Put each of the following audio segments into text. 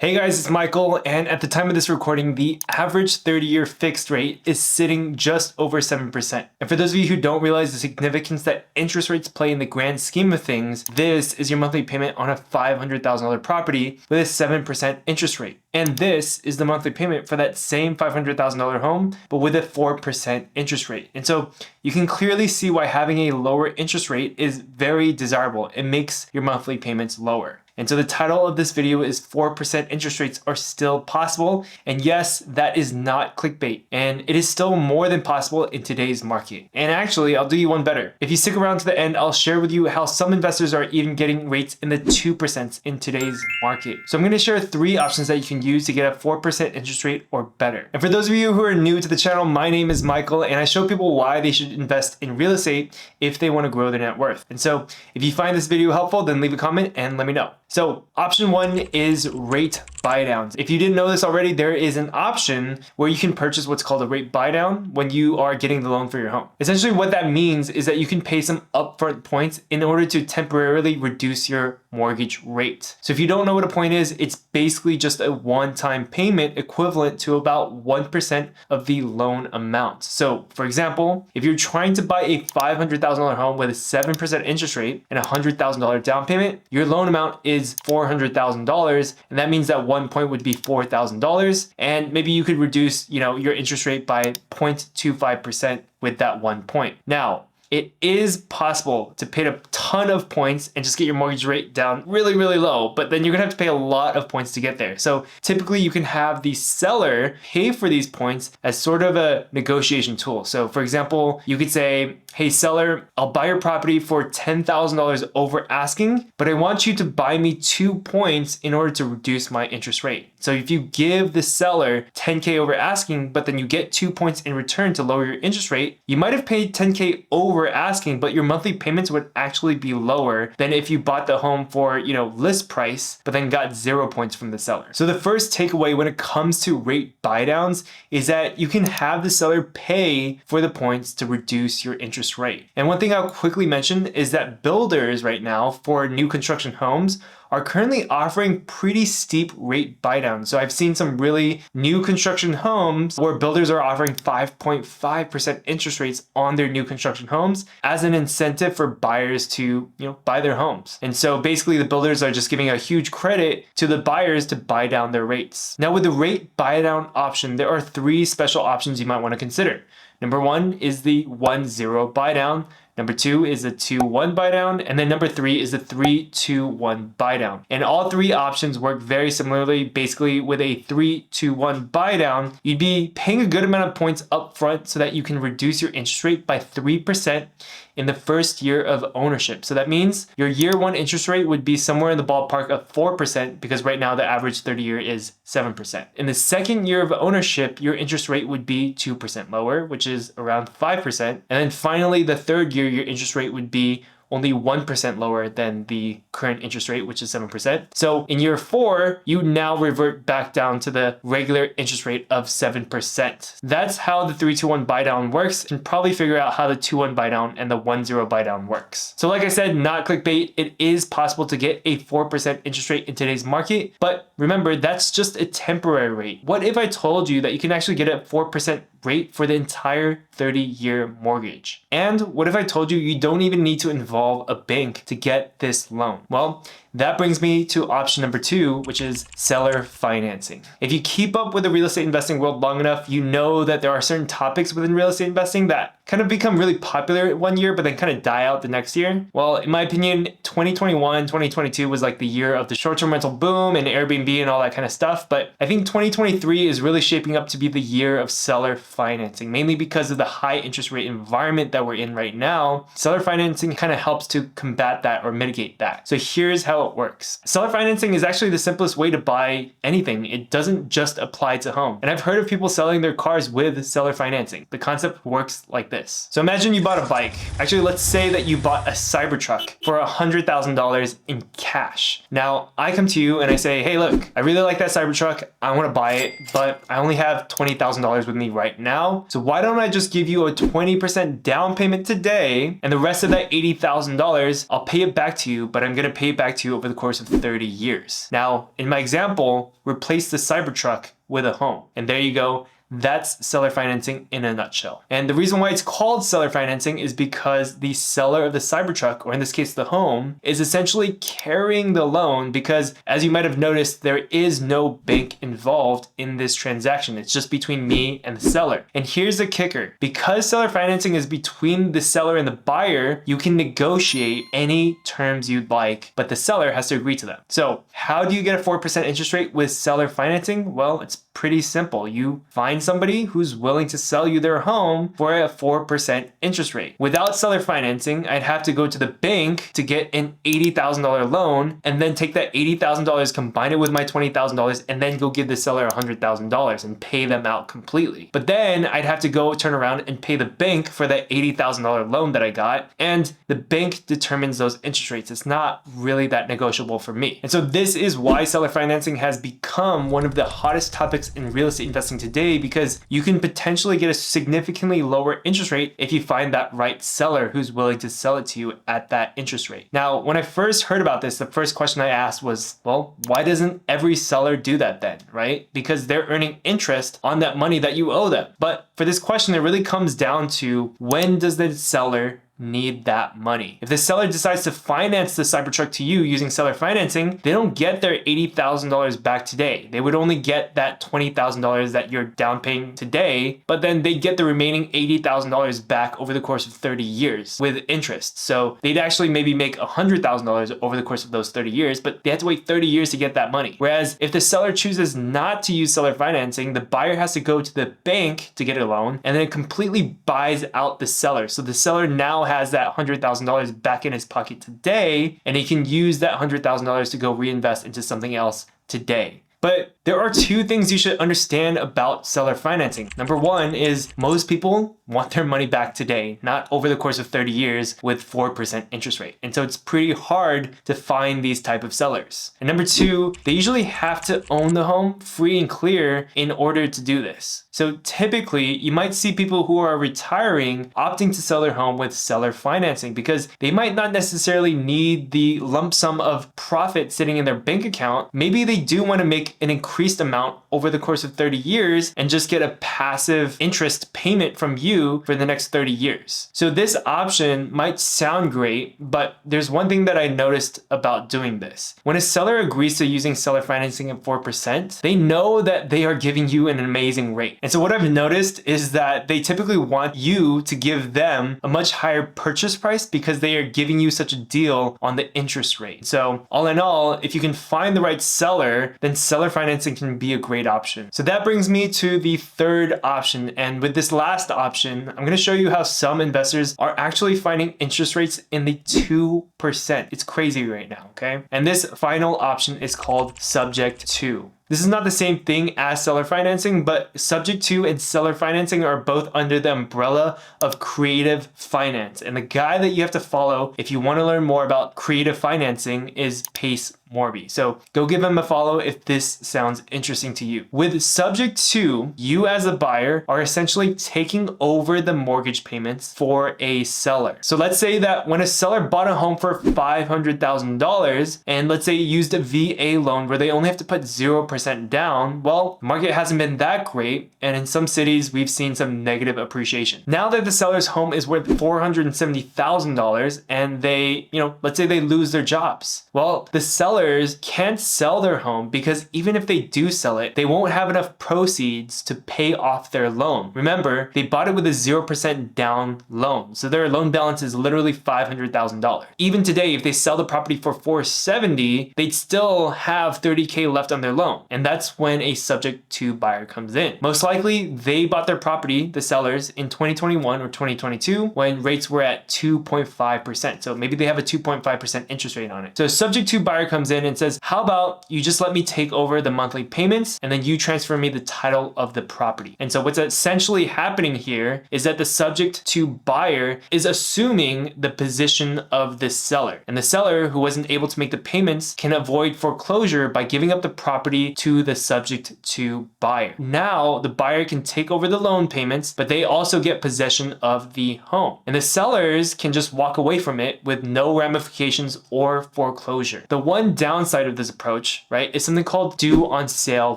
Hey guys, it's Michael, and at the time of this recording, the average 30-year fixed rate is sitting just over 7%. And for those of you who don't realize the significance that interest rates play in the grand scheme of things, this is your monthly payment on a $500,000 property with a 7% interest rate. And this is the monthly payment for that same $500,000 home, but with a 4% interest rate. And so you can clearly see why having a lower interest rate is very desirable. It makes your monthly payments lower. And so the title of this video is 4% interest rates are still possible. And yes, that is not clickbait. And it is still more than possible in today's market. And actually, I'll do you one better. If you stick around to the end, I'll share with you how some investors are even getting rates in the 2% in today's market. So I'm going to share 3 options that you can use to get a 4% interest rate or better. And for those of you who are new to the channel, my name is Michael, and I show people why they should invest in real estate if they want to grow their net worth. And so if you find this video helpful, then leave a comment and let me know. So option 1 is rate buydowns. If you didn't know this already, there is an option where you can purchase what's called a rate buydown when you are getting the loan for your home. Essentially what that means is that you can pay some upfront points in order to temporarily reduce your mortgage rate. So if you don't know what a point is, it's basically just a one-time payment equivalent to about 1% of the loan amount. So for example, if you're trying to buy a $500,000 home with a 7% interest rate and a $100,000 down payment, your loan amount is $400,000, and that means that 1 point would be $4,000, and maybe you could reduce, your interest rate by 0.25% with that 1 point. Now, it is possible to pay a ton of points and just get your mortgage rate down really, really low, but then you're gonna have to pay a lot of points to get there. So typically you can have the seller pay for these points as sort of a negotiation tool. So for example, you could say, hey seller, I'll buy your property for $10,000 over asking, but I want you to buy me 2 points in order to reduce my interest rate. So if you give the seller 10K over asking, but then you get 2 points in return to lower your interest rate, you might have paid 10K over asking, but your monthly payments would actually be lower than if you bought the home for, list price, but then got 0 points from the seller. So the first takeaway when it comes to rate buydowns is that you can have the seller pay for the points to reduce your interest rate. And one thing I'll quickly mention is that builders right now for new construction homes are currently offering pretty steep rate buydowns. So I've seen some really new construction homes where builders are offering 5.5% interest rates on their new construction homes as an incentive for buyers to, buy their homes. And so basically the builders are just giving a huge credit to the buyers to buy down their rates. Now with the rate buydown option, there are 3 special options you might want to consider. Number 1 is the 1-0 buydown. Number 2 is the 2-1 buydown, and then number 3 is the 3-2-1 buydown. And all 3 options work very similarly. Basically, with a 3-2-1 buydown, you'd be paying a good amount of points up front so that you can reduce your interest rate by 3% in the first year of ownership. So that means your year 1 interest rate would be somewhere in the ballpark of 4% because right now the average 30-year is 7%. In the second year of ownership, your interest rate would be 2% lower, which is around 5%. And then finally, the third year, your interest rate would be only 1% lower than the current interest rate, which is 7%. So in year 4, you now revert back down to the regular interest rate of 7%. That's how the 3-2-1 buydown works. You can probably figure out how the 2-1 buydown and the 1-0 buydown works. So like I said, not clickbait, it is possible to get a 4% interest rate in today's market, but remember, that's just a temporary rate. What if I told you that you can actually get a 4% rate for the entire 30-year mortgage? And what if I told you you don't even need to involve a bank to get this loan? Well, that brings me to option number 2, which is seller financing. If you keep up with the real estate investing world long enough, you know that there are certain topics within real estate investing that kind of become really popular one year, but then kind of die out the next year. Well, in my opinion, 2021, 2022 was like the year of the short-term rental boom and Airbnb and all that kind of stuff. But I think 2023 is really shaping up to be the year of seller financing, mainly because of the high interest rate environment that we're in right now. Seller financing kind of helps to combat that or mitigate that. So here's how it works. Seller financing is actually the simplest way to buy anything. It doesn't just apply to home. And I've heard of people selling their cars with seller financing. The concept works like this. this. So imagine you bought a bike. Actually, let's say that you bought a Cybertruck for $100,000 in cash. Now, I come to you and I say, hey, look, I really like that Cybertruck. I want to buy it, but I only have $20,000 with me right now. So why don't I just give you a 20% down payment today, and the rest of that $80,000, I'll pay it back to you, but I'm going to pay it back to you over the course of 30 years. Now, in my example, replace the Cybertruck with a home. And there you go. That's seller financing in a nutshell. And the reason why it's called seller financing is because the seller of the Cybertruck, or in this case the home, is essentially carrying the loan because, as you might have noticed, there is no bank involved in this transaction. It's just between me and the seller. And here's the kicker. Because seller financing is between the seller and the buyer, you can negotiate any terms you'd like, but the seller has to agree to them. So how do you get a 4% interest rate with seller financing? Well, it's pretty simple. You find somebody who's willing to sell you their home for a 4% interest rate. Without seller financing, I'd have to go to the bank to get an $80,000 loan and then take that $80,000, combine it with my $20,000, and then go give the seller $100,000 and pay them out completely. But then I'd have to go turn around and pay the bank for that $80,000 loan that I got, and the bank determines those interest rates. It's not really that negotiable for me. And so this is why seller financing has become one of the hottest topics in real estate investing today, because you can potentially get a significantly lower interest rate if you find that right seller who's willing to sell it to you at that interest rate. Now, when I first heard about this, the first question I asked was, well, why doesn't every seller do that then, right? Because they're earning interest on that money that you owe them. But for this question, it really comes down to, when does the seller need that money? If the seller decides to finance the Cybertruck to you using seller financing, they don't get their $80,000 back today. They would only get that $20,000 that you're down paying today, but then they get the remaining $80,000 back over the course of 30 years with interest. So they'd actually maybe make $100,000 over the course of those 30 years, but they have to wait 30 years to get that money. Whereas if the seller chooses not to use seller financing, the buyer has to go to the bank to get a loan, and then it completely buys out the seller. So the seller now has that $100,000 back in his pocket today, and he can use that $100,000 to go reinvest into something else today. But there are two things you should understand about seller financing. Number one is most people want their money back today, not over the course of 30 years with 4% interest rate. And so it's pretty hard to find these type of sellers. And number two, they usually have to own the home free and clear in order to do this. So typically you might see people who are retiring opting to sell their home with seller financing because they might not necessarily need the lump sum of profit sitting in their bank account. Maybe they do want to make an increased amount over the course of 30 years and just get a passive interest payment from you for the next 30 years. So this option might sound great, but there's one thing that I noticed about doing this. When a seller agrees to using seller financing at 4%, they know that they are giving you an amazing rate. And so what I've noticed is that they typically want you to give them a much higher purchase price because they are giving you such a deal on the interest rate. So all in all, if you can find the right seller, then seller financing can be a great option. So that brings me to the third option. And with this last option, I'm going to show you how some investors are actually finding interest rates in the 2%. It's crazy right now, okay? And this final option is called subject to. This is not the same thing as seller financing, but subject to and seller financing are both under the umbrella of creative finance. And the guy that you have to follow if you want to learn more about creative financing is Pace Morby. So go give him a follow if this sounds interesting to you. With subject to, you as a buyer are essentially taking over the mortgage payments for a seller. So let's say that when a seller bought a home for $500,000 and let's say used a VA loan where they only have to put 0% down, well, the market hasn't been that great. And in some cities, we've seen some negative appreciation. Now that the seller's home is worth $470,000 and they, let's say they lose their jobs. Well, the sellers can't sell their home because even if they do sell it, they won't have enough proceeds to pay off their loan. Remember, they bought it with a 0% down loan. So their loan balance is literally $500,000. Even today, if they sell the property for $470,000, they'd still have $30,000 left on their loan. And that's when a subject to buyer comes in. Most likely they bought their property, the sellers, in 2021 or 2022 when rates were at 2.5%. So maybe they have a 2.5% interest rate on it. So a subject to buyer comes in and says, how about you just let me take over the monthly payments and then you transfer me the title of the property. And so what's essentially happening here is that the subject to buyer is assuming the position of the seller. And the seller who wasn't able to make the payments can avoid foreclosure by giving up the property to the subject to buyer. Now the buyer can take over the loan payments, but they also get possession of the home. And the sellers can just walk away from it with no ramifications or foreclosure. The one downside of this approach, right, is something called due on sale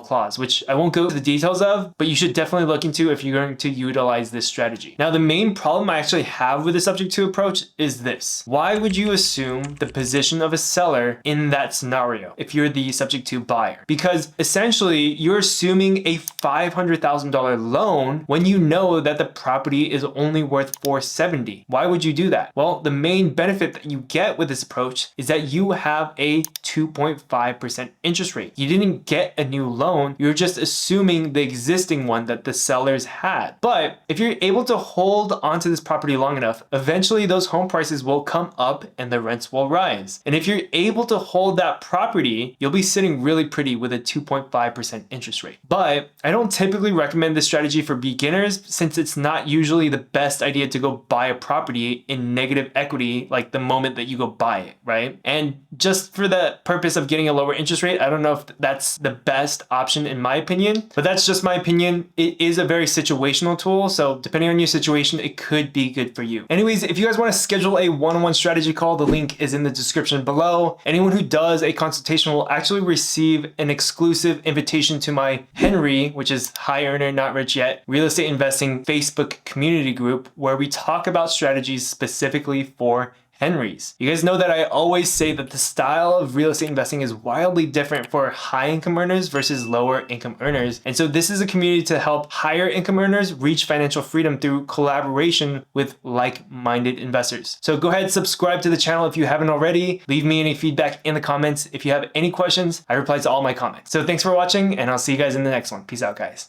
clause, which I won't go into the details of, but you should definitely look into if you're going to utilize this strategy. Now, the main problem I actually have with the subject to approach is this. Why would you assume the position of a seller in that scenario if you're the subject to buyer? Because essentially you're assuming a $500,000 loan when you know that the property is only worth $470,000. Why would you do that? Well, the main benefit that you get with this approach is that you have a 2.5% interest rate. You didn't get a new loan, you're just assuming the existing one that the sellers had. But if you're able to hold onto this property long enough, eventually those home prices will come up and the rents will rise. And if you're able to hold that property, you'll be sitting really pretty with a 2.5% interest rate. But I don't typically recommend this strategy for beginners since it's not usually the best idea to go buy a property in negative equity like the moment that you go buy it, right? And just for the purpose of getting a lower interest rate, I don't know if that's the best option in my opinion, but that's just my opinion. It is a very situational tool, so depending on your situation, it could be good for you. Anyways, if you guys want to schedule a one-on-one strategy call, the link is in the description below. Anyone who does a consultation will actually receive an exclusive invitation to my Henry, which is High Earner Not Rich Yet, real estate investing Facebook community group where we talk about strategies specifically for Henrys. You guys know that I always say that the style of real estate investing is wildly different for high income earners versus lower income earners. And so this is a community to help higher income earners reach financial freedom through collaboration with like-minded investors. So go ahead, subscribe to the channel if you haven't already. Leave me any feedback in the comments. If you have any questions, I reply to all my comments. So thanks for watching and I'll see you guys in the next one. Peace out, guys.